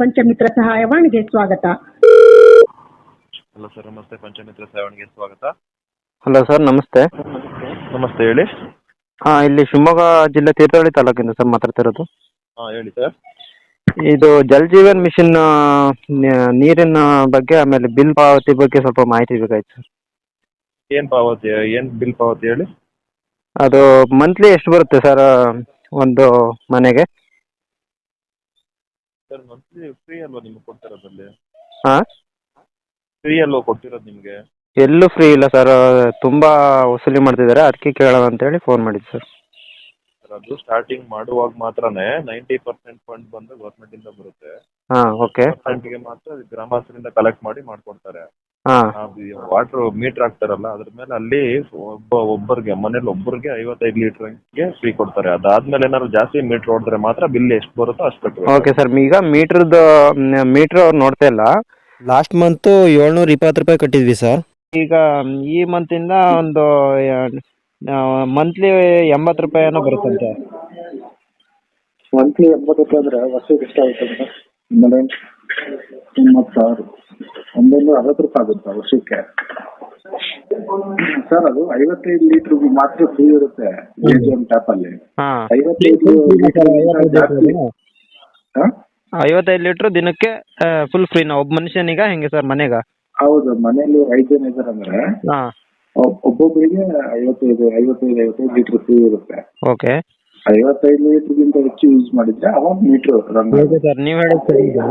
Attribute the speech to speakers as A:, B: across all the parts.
A: ಪಂಚಮಿತ್ರ ಸಹಾಯವಾಣಿಗೆ ಸ್ವಾಗತ.
B: Hello sir, ನಮಸ್ತೆ. ಪಂಚಮಿತ್ರ ಸಹಾಯವಾಣಿಗೆ ಸ್ವಾಗತ.
C: ಹಲೋ ಸರ್, ನಮಸ್ತೆ.
B: ನಮಸ್ತೆ, ಹೇಳಿ.
C: ಇಲ್ಲಿ ಶಿವಮೊಗ್ಗ ಜಿಲ್ಲೆ ತೀರ್ಥಹಳ್ಳಿ ತಾಲೂಕಿಂದ ಸರ್ ಮಾತಾಡ್ತಿರೋದು.
B: ಹೇಳಿ ಸರ್.
C: ಇದು ಜಲ್ ಜೀವನ್ ಮಿಷನ್ ನೀರಿನ ಬಗ್ಗೆ ಆಮೇಲೆ ಬಿಲ್ ಪಾವತಿ ಬಗ್ಗೆ ಸ್ವಲ್ಪ ಮಾಹಿತಿ ಬೇಕಾಯ್ತು ಸರ್.
B: ಏನು ಬಿಲ್ ಪಾವತಿ ಹೇಳಿ.
C: ಅದು ಮಂತ್ಲಿ ಎಷ್ಟು ಬರುತ್ತೆ ಸರ್ ಒಂದು ಮನೆಗೆ?
B: ಸರ್, ಮಂತ್ಲಿ ಫ್ರೀ ಅಲ್ವಾ ನಿಮ್ಗೆ ಕೊಡ್ತಿರೋದಲ್ಲಿ?
C: ಹಾಂ,
B: ಫ್ರೀ ಅಲ್ವಾ ಕೊಡ್ತಿರೋದು ನಿಮಗೆ?
C: ಎಲ್ಲೂ ಫ್ರೀ ಇಲ್ಲ ಸರ್, ತುಂಬ ವಸೂಲಿ ಮಾಡ್ತಿದ್ದಾರೆ. ಅದಕ್ಕೆ ಕೇಳೋಣ ಅಂತೇಳಿ ಫೋನ್ ಮಾಡಿದ್ದು ಸರ್.
B: ಸರ್, ಅದು ಸ್ಟಾರ್ಟಿಂಗ್ ಮಾಡುವಾಗ ಮಾತ್ರನೇ 90% ಫಂಡ್ ಬಂದು ಗೌರ್ಮೆಂಟಿಂದ ಬರುತ್ತೆ.
C: ಹಾಂ, ಓಕೆ.
B: ಪರ್ಸೆಂಟ್ಗೆ ಮಾತ್ರ ಗ್ರಾಮಸ್ಥರಿಂದ ಕಲೆಕ್ಟ್ ಮಾಡಿ ಮಾಡ್ಕೊಡ್ತಾರೆ.
C: ಹಾಂ,
B: ವಾಟರ್ ಮೀಟರ್ ಹಾಕ್ತಾರಲ್ಲ, ಅದ್ರ ಮೇಲೆ ಅಲ್ಲಿ ಒಬ್ಬರಿಗೆ ಮನೇಲಿ ಒಬ್ಬರಿಗೆ 55 ಲೀಟರ್ಗೆ ಫ್ರೀ ಕೊಡ್ತಾರೆ. ಅದಾದ್ಮೇಲೆ ಏನಾದ್ರು ಜಾಸ್ತಿ ಮೀಟರ್ ಹೊಡೆದ್ರೆ ಮಾತ್ರ ಬಿಲ್ ಎಷ್ಟು ಬರುತ್ತೋ ಅಷ್ಟು ಕಟ್ಟಬೇಕು.
C: Okay sir. ಈಗ ಮೀಟ್ರ್ ಅವ್ರು ನೋಡ್ತಾ ಇಲ್ಲ. ಲಾಸ್ಟ್ ಮಂತು 720 ರೂಪಾಯಿ ಕಟ್ಟಿದ್ವಿ ಸರ್. ಈಗ ಈ ಮಂತಿಂದ ಒಂದು ಮಂತ್ಲಿ 80 ರೂಪಾಯಿ ಏನೋ ಬರುತ್ತಂತೆ.
D: ಮಂತ್ಲಿ 80 ರೂಪಾಯಿ ಅಂದ್ರೆ ವರ್ಷಕ್ಕೆ ಎಷ್ಟಾಗುತ್ತೆ? 96 160 ರೂಪಾಯಿ ಆಗುತ್ತೆ ವರ್ಷಕ್ಕೆ. ಸರ್, ಅದು 55 ಲೀಟರ್ ಮಾತ್ರ ಫ್ರೀ ಇರುತ್ತೆ AGM ಟ್ಯಾಪ್ ಅಲ್ಲಿ. 55
C: ಲೀಟರ್ ದಿನಕ್ಕೆ ಫುಲ್ ಫ್ರೀನಾ ಒಬ್ಬ ಮನುಷ್ಯನಿಗ ಹೆಂಗೆ ಸರ್ ಮನೆಗ?
D: ಹೌದು, ಮನೆಯಲ್ಲಿ 5 ಜನ ಇದ್ದಾರೆ ಅಂದ್ರೆ ಒಬ್ಬೊಬ್ಬರಿಗೆ 55 ಲೀಟರ್ ಫ್ರೀ ಇರುತ್ತೆ.
C: ಓಕೆ.
D: 55 ಲೀಟರ್ಗಿಂತ ಹೆಚ್ಚು ಯೂಸ್ ಮಾಡಿದ್ರೆ ಅವಾಗ ಮೀಟರ್ ರನ್ ಆಗುತ್ತೆ.
C: ಸರ್, ನೀವು ಹೇಳೋದು ಸರಿ ಇದೆ.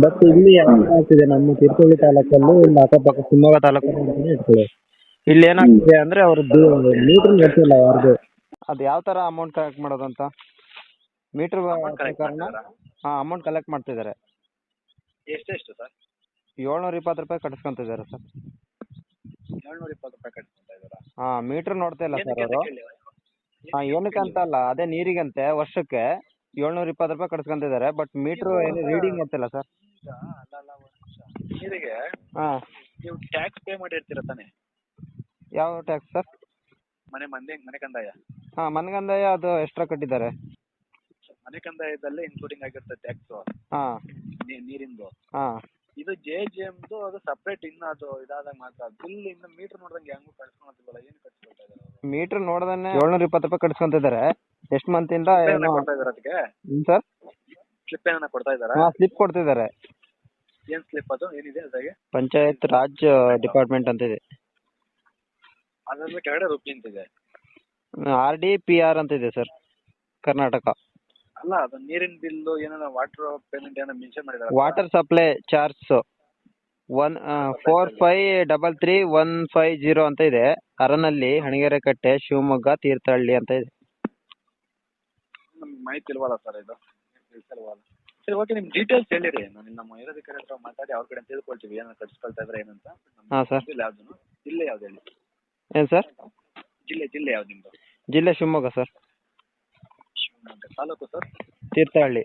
C: ಬಟ್ ಇಲ್ಲಿ ಆಗ್ತಿದೆ ನಮ್ಮ ತೀರ್ಥಹಳ್ಳಿ ತಾಲೂಕಲ್ಲಿ, ಇಲ್ಲಿ ಅಕ್ಕಪಕ್ಕ ಶಿವಮೊಗ್ಗ ತಾಲೂಕಲ್ಲಿ ಇರ್ತದೆ. ಇಲ್ಲಿ ಏನಾಗ್ತಿದೆ ಅಂದ್ರೆ ಅವ್ರದ್ದು ಮೀಟರ್ ಗೊತ್ತಿಲ್ಲ ಯಾರ್ದು. ಅದು ಯಾವ ತರ ಅಮೌಂಟ್ ಕಲೆಕ್ಟ್ ಮಾಡೋದಂತ ಮೀಟರ್ ಪ್ರಕಾರನ ಅಮೌಂಟ್ ಕಲೆಕ್ಟ್ ಮಾಡ್ತಿದ್ದಾರೆ.
B: ಎಷ್ಟು ಸರ್?
C: 720 ರೂಪಾಯಿ ಕಟ್ಸ್ಕೊಂತಿದ್ದಾರೆ ಸರ್.
B: 720 ರೂಪಾಯಿ ಕಟ್ಸ್ಕೊಂತಾ ಇದ್ದಾರಾ?
C: ಮೀಟರ್ ನೋಡ್ತಾ ಇಲ್ಲ ಸರ್ ಅವರು. ಏನಕ್ಕೆ ಅಂತ ಅಲ್ಲ, ಅದೇ ನೀರಿಗಂತೆ ವರ್ಷಕ್ಕೆ 720 ರೂಪಾಯಿ ಕಟ್ಸ್ಕೊಂತಿದ್ದಾರೆ. ಬಟ್ ಮೀಟರ್ ಏನು ರೀಡಿಂಗ್ ಗೊತ್ತಿಲ್ಲ ಸರ್.
B: ನೀರಿಗೆ ನೀವು ಟ್ಯಾಕ್ಸ್ ಪೇ ಮಾಡಿರ್ತೀರ ತಾನೆ?
C: ಯಾವ ಟ್ಯಾಕ್ಸ್ ಸರ್?
B: ಮನೆ ಕಂದಾಯ.
C: ಮನೆ ಕಂದಾಯ ಅದು ಎಕ್ಸ್ಟ್ರಾ ಕಟ್ಟಿದ್ದಾರೆ.
B: ಮನೆ ಕಂದಾಯದಲ್ಲೇ ಇನ್ಕ್ಲೂಡಿಂಗ್ ಆಗಿರುತ್ತೆ ಟ್ಯಾಕ್ಸ್ ನೀರಿಂದು. ಇದು JGMದು ಅದು ಸಪ್ರೇಟ್. ಇನ್ನು ಅದು ಇದಾದಾಗ ಮಾತ್ರ ಬಿಲ್. ಇನ್ನು ಮೀಟರ್ ನೋಡ್ದಂಗೆ ಹೆಂಗೂ ಕಳ್ಸ್ಕೊಳತಿಲ್ವಲ್ಲ, ಏನು ಕಟ್ಸ್ಕೊಳ್ತಾ ಇದ್ದಾರೆ?
C: ಮೀಟರ್ ನೋಡ್ದಾನೆ 720 ರೂಪಾಯಿ ಕಟ್ಸ್ಕೊಂತಿದ್ದಾರೆ. ಎಷ್ಟು ಮಂತಿಂದ
B: ಕೊಡ್ತಾ ಇದಾರೆ ಅದಕ್ಕೆ
C: ಸರ್?
B: ಸ್ಲಿಪ್ ಏನ ಕೊಡ್ತಾ ಇದಾರಾ?
C: ಸ್ಲಿಪ್ ಕೊಡ್ತಿದ್ದಾರೆ.
B: ಏನ್ ಸ್ಲಿಪ್ ಅದು? ಏನಿದೆ ಅದಾಗೆ?
C: ಪಂಚಾಯತ್ ರಾಜ್ ಡಿಪಾರ್ಟ್ಮೆಂಟ್ ಅಂತ ಇದೆ.
B: ಅದ್ರ ಕೆಳಗಡೆ ರೂಪಿ ಅಂತಿದೆ.
C: RDPR ಅಂತ ಇದೆ ಸರ್, ಕರ್ನಾಟಕ.
B: ಅಲ್ಲ, ಅದು ನೀರಿನ ಬಿಲ್ ಏನಾರ ವಾಟರ್ ಪೇಮೆಂಟ್ ಏನಾರ ಮೆನ್ಷನ್ ಮಾಡಿದಾರೆ?
C: ವಾಟರ್ ಸಪ್ಲೈ ಚಾರ್ಜ್ 453150 ಅಂತ ಇದೆ. ಅರನಲ್ಲಿ, ಹಣಗೆರೆ ಕಟ್ಟೆ, ಶಿವಮೊಗ್ಗ, ತೀರ್ಥಹಳ್ಳಿ ಅಂತ ಇದೆ.
B: ನಮ್ಗೆ ಮಾಹಿತಿ ಇಲ್ವಲ್ಲ ಸರ್, ಇದು ತಿಳಿಸಲ್ವಲ್ಲ. ಸರಿ, ಓಕೆ. ನಿಮ್ ಡೀಟೇಲ್ಸ್ ಹೇಳಿರಿ, ನಾನು ನಮ್ಮ ಇರೋದಕ್ಕೆ ಹತ್ರ ಮಾತಾಡಿ ಅವ್ರ ಕಡೆ ತಿಳ್ಕೊಳ್ತೀವಿ ಏನಾರ ಕಟ್ಸ್ಕೊಳ್ತಾ ಇದ್ರೆ ಏನಂತ.
C: ಸರ್.
B: ಯಾವ್ದು ಜಿಲ್ಲೆ ಯಾವ್ದು ಹೇಳಿ?
C: ಏನು ಸರ್?
B: ಜಿಲ್ಲೆ ಯಾವ್ದು ನಿಮ್ದು?
C: ಜಿಲ್ಲೆ ಶಿವಮೊಗ್ಗ ಸರ್.
B: ಶಿವಮೊಗ್ಗ. ತಾಲೂಕು ಸರ್?
C: ತೀರ್ಥಹಳ್ಳಿ.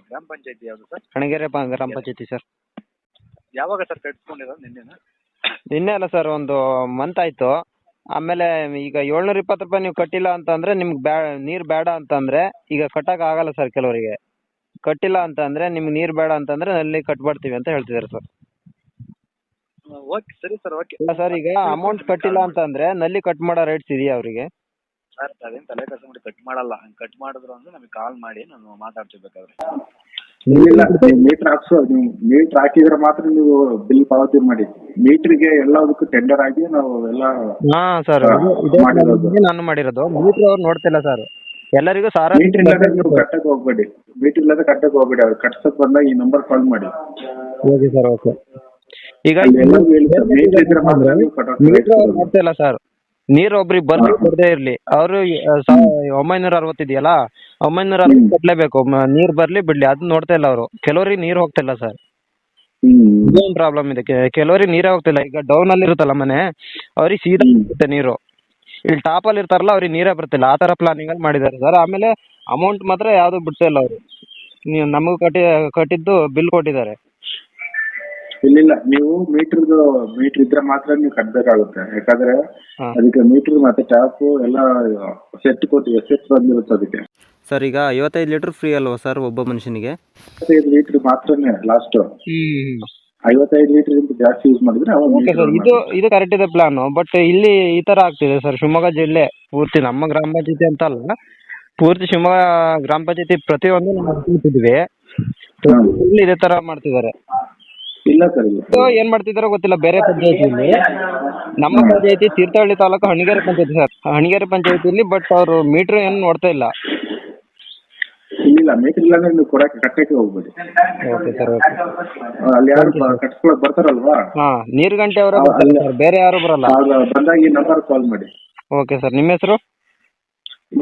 B: ಗ್ರಾಮ ಪಂಚಾಯತಿ ಯಾವ್ದು ಸರ್?
C: ಹಣಗೆರೆ ಗ್ರಾಮ ಪಂಚಾಯತಿ ಸರ್.
B: ಯಾವಾಗ ಸರ್ ಕಟ್ಸ್ಕೊಂಡಿರೋದು?
C: ನಿನ್ನೆ ಅಲ್ಲ ಸರ್, ಒಂದು ಮಂತ್ ಆಯ್ತು. ಆಮೇಲೆ ಈಗ 720 ರೂಪಾಯಿ ನೀವು ಕಟ್ಟಿಲ್ಲ ಅಂತಂದ್ರೆ ನಿಮ್ಗೆ ನೀರು ಬೇಡ ಅಂತಂದ್ರೆ ಈಗ ಕಟ್ಟಕ್ ಆಗಲ್ಲ ಸರ್. ಕೆಲವರಿಗೆ ಕಟ್ಟಿಲ್ಲ ಅಂತಂದ್ರೆ ನಿಮ್ಗೆ ನೀರು ಬೇಡ ಅಂತಂದ್ರೆ ನಲ್ಲಿ ಕಟ್ಬಿಡ್ತೀವಿ ಅಂತ ಹೇಳ್ತಿದ್ದಾರೆ ಸರ್.
B: ಓಕೆ, ಸರಿ ಸರ್, ಓಕೆ.
C: ಇಲ್ಲ ಸರ್, ಈಗ ಅಮೌಂಟ್ ಕಟ್ಟಿಲ್ಲ ಅಂತಂದ್ರೆ ನಲ್ಲಿ ಕಟ್ ಮಾಡೋ ರೈಟ್ಸ್ ಇದೆಯಾ ಅವರಿಗೆ?
B: ಸರ್, ಅದೇನು ತಲೆ ಕೆಲಸ ಮಾಡಿ ಕಟ್ ಮಾಡಲ್ಲ. ಕಟ್ ಮಾಡಿದ್ರು ಅಂದ್ರೆ ನಮಗೆ ಕಾಲ್ ಮಾಡಿ ನಾನು ಮಾತಾಡ್ತೀವಿ ಬೇಕಾದ್ರೆ.
D: ಇಲ್ಲ, ಮೀಟರ್ ಹಾಕ್ಸೋ. ನೀವು ಮೀಟರ್ ಹಾಕಿದ್ರೆ ಮಾತ್ರ ನೀವು ಬಿಲ್ ಪಾವತಿ ಮಾಡಿ. ಮೀಟರ್ಗೆ ಎಲ್ಲದಕ್ಕೂ ಟೆಂಡರ್ ಆಗಿ ನಾವು ಎಲ್ಲ
C: ಸರ್
D: ಮಾಡಿರೋದು.
C: ನಾನು ಮಾಡಿರೋದು. ಮೀಟರ್ ಅವ್ರು ನೋಡ್ತಿಲ್ಲ ಸರ್. ಎಲ್ಲರಿಗೂ ಸಾರ
D: ಮೀಟರ್ ಇಲ್ಲದೆ ನೀವು ಕಟ್ಟಕ್ಕೆ ಹೋಗ್ಬೇಡಿ. ಮೀಟರ್ ಇಲ್ಲದೆ ಕಟ್ಟಕ್ಕೆ ಹೋಗ್ಬೇಡಿ. ಅವ್ರು ಕಟ್ಸಕ್ ಬಂದಾಗ ಈ ನಂಬರ್ ಕಾಲ್ ಮಾಡಿ.
C: Okay sir, okay. ಈಗ
D: ಮೀಟರ್ ಇದ್ರೆ ಮಾತ್ರ ನೀವು
C: ಮೀಟರ್ ಅವ್ರು ನೋಡ್ತಿಲ್ಲ ಸರ್. ನೀರು ಒಬ್ರಿಗೆ ಬರ್ದೇ ಇರ್ಲಿ, ಅವರು 960 ಇದೆಯಲ್ಲ, 960 ಕಟ್ಲೇಬೇಕು. ನೀರ್ ಬರ್ಲಿ ಬಿಡ್ಲಿ ಅದು ನೋಡ್ತಾ ಇಲ್ಲ ಅವರು. ಕೆಲವರಿಗೆ ನೀರ್ ಹೋಗ್ತಿಲ್ಲ ಸರ್. ಇದೇನ್ ಪ್ರಾಬ್ಲಮ್ ಇದೆ, ಕೆಲವರಿಗೆ ನೀರೇ ಹೋಗ್ತಿಲ್ಲ. ಈಗ ಡೌನ್ ಅಲ್ಲಿ ಇರುತ್ತಲ್ಲ ಮನೆ, ಅವ್ರಿಗೆ ಸೀದಾ ಬರುತ್ತೆ ನೀರು. ಇಲ್ಲಿ ಟಾಪ್ ಅಲ್ಲಿ ಇರ್ತಾರಲ್ಲ, ಅವ್ರಿಗೆ ನೀರೇ ಬರ್ತಿಲ್ಲ. ಆ ತರ ಪ್ಲಾನಿಂಗ್ ಅಲ್ಲಿ ಮಾಡಿದ್ದಾರೆ ಸರ್. ಆಮೇಲೆ ಅಮೌಂಟ್ ಮಾತ್ರ ಯಾವ್ದು ಬಿಡ್ತಾ ಇಲ್ಲ ಅವರು. ನೀವು ನಮಗೂ ಕಟ್ಟಿದ್ದು ಬಿಲ್ ಕೊಟ್ಟಿದ್ದಾರೆ.
D: ಇಲ್ಲ, ನೀವು ಮೀಟರ್ ಇದ್ರೆ ಮಾತ್ರ ನೀವು ಕಟ್ಬೇಕಾಗುತ್ತೆ. ಯಾಕಂದ್ರೆ ಅದಕ್ಕೆ ಮೀಟರ್ ಮತ್ತೆ ಟ್ಯಾಪ್ ಎಲ್ಲ ಸೆಟ್ ಕೊಟ್ಟು ಎಸ್ ಬಂದಿರುತ್ತೆ ಅದಕ್ಕೆ.
E: ಸರ್ ಈಗ 55 ಲೀಟ್ರ್ ಫ್ರೀ ಅಲ್ವಾ ಸರ್ ಒಬ್ಬ ಮನುಷ್ಯನಿಗೆ?
D: 55 ಲೀಟರ್ ಮಾತ್ರನೇ ಲಾಸ್ಟ್. 55 ಲೀಟರ್ ಇಂದ ಜಾಸ್ತಿ ಯೂಸ್ ಮಾಡಿದ್ರೆ ಅವಾಗ
C: ಓಕೆ ಸರ್, ಇದು ಕರೆಕ್ಟ್ ಇದೆ ಪ್ಲಾನು. ಬಟ್ ಇಲ್ಲಿ ಈ ತರ ಆಗ್ತಿದೆ ಸರ್, ಶಿವಮೊಗ್ಗ ಜಿಲ್ಲೆ ಪೂರ್ತಿ, ನಮ್ಮ ಗ್ರಾಮ ಪಂಚಾಯತಿ ಅಂತ ಅಲ್ಲ, ಪೂರ್ತಿ ಶಿವಮೊಗ್ಗ ಗ್ರಾಮ ಪಂಚಾಯತಿ ಪ್ರತಿಯೊಂದು ನಾವು ಅನ್ಕೊಳ್ತಿದ್ವಿ, ಇಲ್ಲಿ ಇದೇ ತರ ಮಾಡ್ತಿದ್ದಾರೆ.
D: ಇಲ್ಲ ಸರ್, ಇಲ್ಲ.
C: So, ಏನ್ ಮಾಡ್ತಿದಾರೋ ಗೊತ್ತಿಲ್ಲ ಬೇರೆ ಪಂಚಾಯತಿಯಲ್ಲಿ. ನಮ್ಮ ಪಂಚಾಯತಿ ತೀರ್ಥಹಳ್ಳಿ ತಾಲೂಕು ಹಣಿಗೇರಿ ಪಂಚಾಯತಿ ಸರ್, ಹಣಿಗೇರಿ ಪಂಚಾಯತಿಯಲ್ಲಿ. ಬಟ್ ಅವರು ಮೀಟರ್ ಏನು ನೋಡ್ತಾ ಇಲ್ಲ.
D: ಇಲ್ಲ, ಮೀಟರ್ ಇಲ್ಲ ನೀವು ಕೊಡಕ್ಕೆ ಕಟ್ಟಕ್ಕೆ ಹೋಗ್ಬೇಡಿ.
C: Okay sir, okay.
D: ಅಲ್ಲಿ ಯಾರು ಕಟ್ಸ್ಕೊಳಕ್ ಬರ್ತಾರಲ್ವಾ,
C: ಹಾ, ನೀರ್ ಗಂಟೆ ಅವರೇ ಬರ್ತಾರೆ ಸರ್, ಬೇರೆ ಯಾರು ಬರಲ್ಲ.
D: ಬಂದಾಗ ಈ ನಂಬರ್ ಕಾಲ್ ಮಾಡಿ.
C: ಓಕೆ ಸರ್, ನಿಮ್ಮ ಹೆಸರು?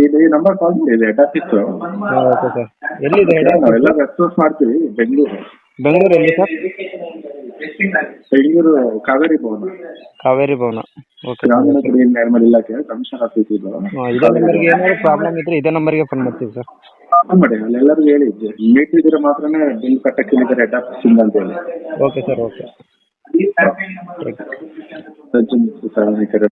D: ಈ ನಂಬರ್ ಕಾಲ್ ಮಾಡಿ, ಇದೆ ಹೆಡ್ ಆಫೀಸ್.
C: ಓಕೆ ಸರ್, ಎಲ್ಲಿದೆ ಹೆಡ್ ಆಫೀಸ್?
D: ನಾವೆಲ್ಲ ರೆಸ್ಪಾನ್ಸ್ ಮಾಡ್ತೀವಿ.
C: ಬೆಂಗಳೂರು ಎಲ್ಲಿ ಸರ್?
D: ಬೆಂಗಳೂರು ಕಾವೇರಿ ಭವನ.
C: ಕಾವೇರಿ ಭವನ. ಓಕೆ.
D: ಗ್ರಾಮೀಣ ಕುಡಿಯುವ ನೀರು ನೈರ್ಮಲ್ಯ ಇಲಾಖೆ ಕಮಿಷನರ್ ಆಫೀಸ್ ಇದು.
C: ಇದೇ ನಂಬರ್ಗೆ ಏನಾದ್ರು ಪ್ರಾಬ್ಲಮ್ ಇದ್ರೆ ಇದೇ ನಂಬರ್ಗೆ ಫೋನ್ ಮಾಡ್ತೀವಿ ಸರ್.
D: ಫೋನ್ ಮಾಡಿ, ಅಲ್ಲಿ ಎಲ್ಲರಿಗೂ ಹೇಳಿದ್ದೆ ಮೀಟರ್ ಇದ್ರೆ ಮಾತ್ರನೇ ಬಿಲ್ ಕಟ್ಟಕ್ಕೆ ಹೇಳಿದ್ದಾರೆ ಹೆಡ್ ಆಫೀಸ್ ಇಂದ ಅಂತ ಹೇಳಿ.
C: Okay sir, okay.
D: ಸಾರ್ವಜನಿಕರ